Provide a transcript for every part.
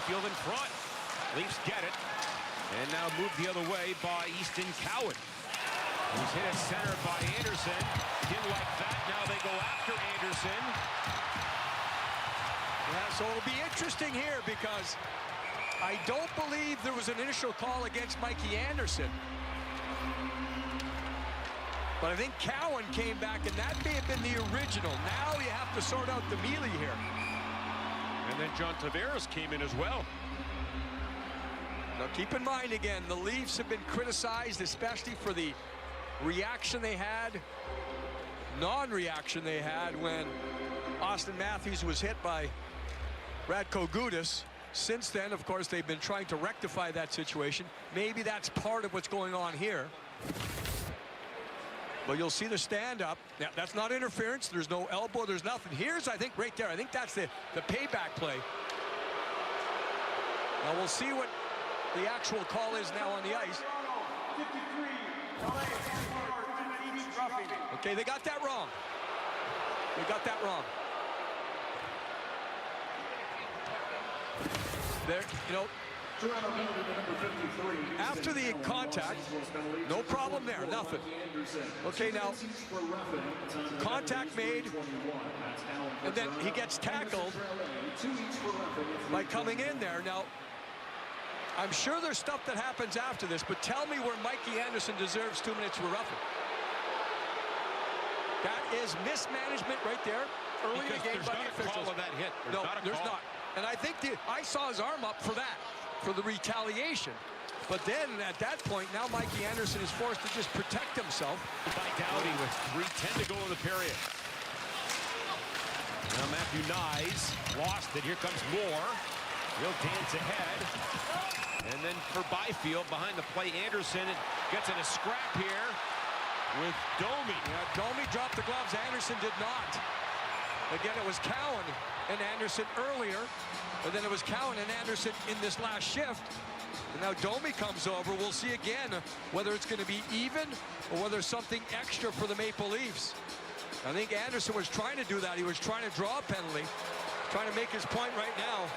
Byfield in front. Leafs get it. And now moved the other way by Easton Cowan. He's hit at center by Anderson. Didn't like that. Now they go after Anderson. Yeah, so it'll be interesting here because I don't believe there was an initial call against Mikey Anderson. But I think Cowan came back, and that may have been the original. Now you have to sort out the melee here. And then John Tavares came in as well. Now keep in mind again, the Leafs have been criticized, especially for the reaction they had, non-reaction they had when Austin Matthews was hit by Radko Gudas. Since then, of course, they've been trying to rectify that situation. Maybe that's part of what's going on here. But you'll see the stand-up. Yeah, that's not interference. There's no elbow. There's nothing. Here's, I think, right there. I think that's the payback play. Now we'll see what the actual call is now on the ice. Okay, they got that wrong. They got that wrong. There, you know, after the contact, no problem there, nothing. Okay, now, contact made, and then he gets tackled by coming in there. Now, I'm sure there's stuff that happens after this, but tell me where Mikey Anderson deserves 2 minutes for roughing. That is mismanagement right there. Early in the game by the officials. Of that hit. There's not. And I think I saw his arm up for that, for the retaliation. But then at that point, now Mikey Anderson is forced to just protect himself. By Doughty with 3:10 to go in the period. Now Matthew Nyes lost it. Here comes Moore. He'll dance ahead. And then for Byfield behind the play, Anderson gets in a scrap here with Domi. Yeah, Domi dropped the gloves. Anderson did not. Again, it was Cowan and Anderson earlier, and then it was Cowan and Anderson in this last shift. And now Domi comes over. We'll see again whether it's going to be even or whether something extra for the Maple Leafs. I think Anderson was trying to do that. He was trying to draw a penalty, trying to make his point right now.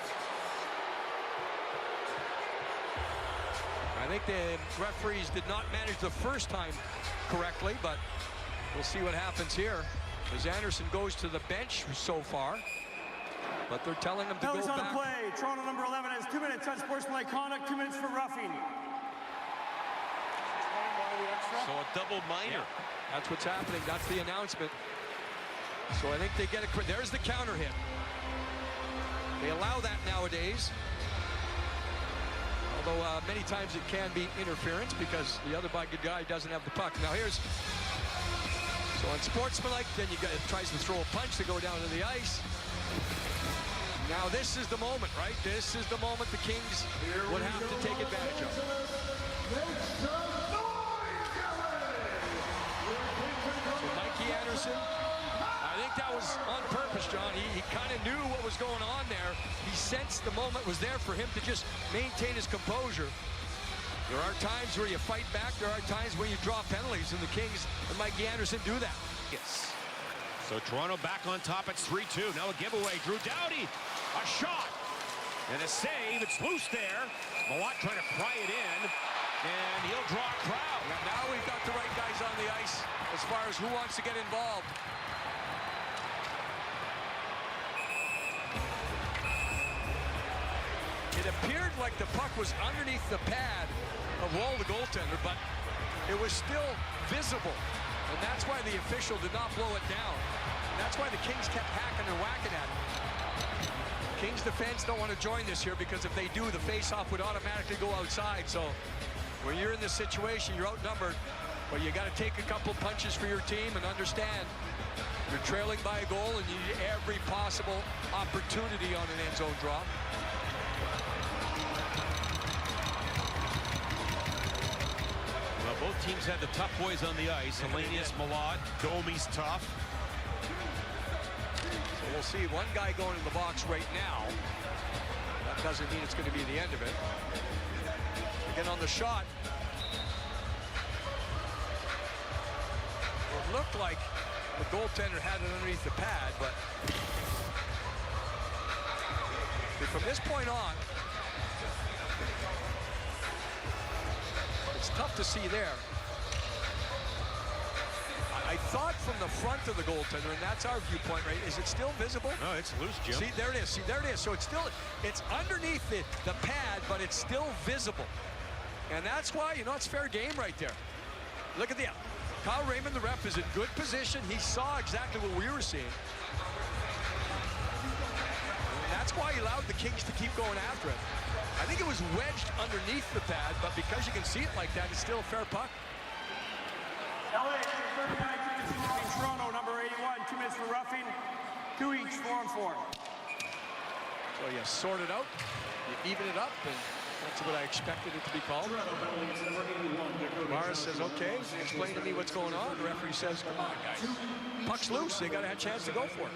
I think the referees did not manage the first time correctly, but we'll see what happens here as Anderson goes to the bench so far. But they're telling him to go back. On the play. Toronto number 11 has 2 minutes on sportsmanlike conduct, 2 minutes for roughing. So a double minor. Yeah, that's what's happening. That's the announcement. So I think they get it. There's the counter hit. They allow that nowadays. Although many times it can be interference because the other guy doesn't have the puck. Now here's, so on sportsmanlike, then you got, it tries to throw a punch to go down to the ice. Now this is the moment, right? This is the moment the Kings would have to take advantage of. So Mikey Anderson, I think that was on purpose, John. He kind of knew what was going on there. He sensed the moment was there for him to just maintain his composure. There are times where you fight back. There are times where you draw penalties, and the Kings and Mikey Anderson do that. Yes. So Toronto back on top. It's 3-2. Now a giveaway. Drew Doughty. A shot. And a save. It's loose there. Malott trying to pry it in. And he'll draw a crowd. Yeah, now we've got the right guys on the ice as far as who wants to get involved. It appeared like the puck was underneath the pad of Wall, the goaltender, but it was still visible. And that's why the official did not blow it down. And that's why the Kings kept hacking and whacking at it. Kings defense don't want to join this here because if they do, the face-off would automatically go outside. So when you're in this situation, you're outnumbered, but you got to take a couple punches for your team and understand you're trailing by a goal and you need every possible opportunity on an end zone draw. Well, both teams had the tough boys on the ice. Elenius, Malott, Domi's tough. So we'll see one guy going in the box right now. That doesn't mean it's going to be the end of it. Again on the shot. It looked like the goaltender had it underneath the pad, but from this point on, It's tough to see there. I thought from the front of the goaltender, and that's our viewpoint, right? Is it still visible? No, it's loose, Jim. See, there it is. See, there it is. So it's still, it's underneath the pad, but it's still visible. And that's why, you know, it's fair game right there. Look at the, Kyle Raymond, the ref, is in good position. He saw exactly what we were seeing. And that's why he allowed the Kings to keep going after it. I think it was wedged underneath the pad, but because you can see it like that, it's still a fair puck. LA, 39 tickets for Toronto, number 81, 2 minutes for roughing, 2 each, 4-on-4. So you sort it out, you even it up, and that's what I expected it to be called. Morris says, okay, explain to me what's going on. The referee says, come on, guys. Puck's loose, they got a chance to go for it.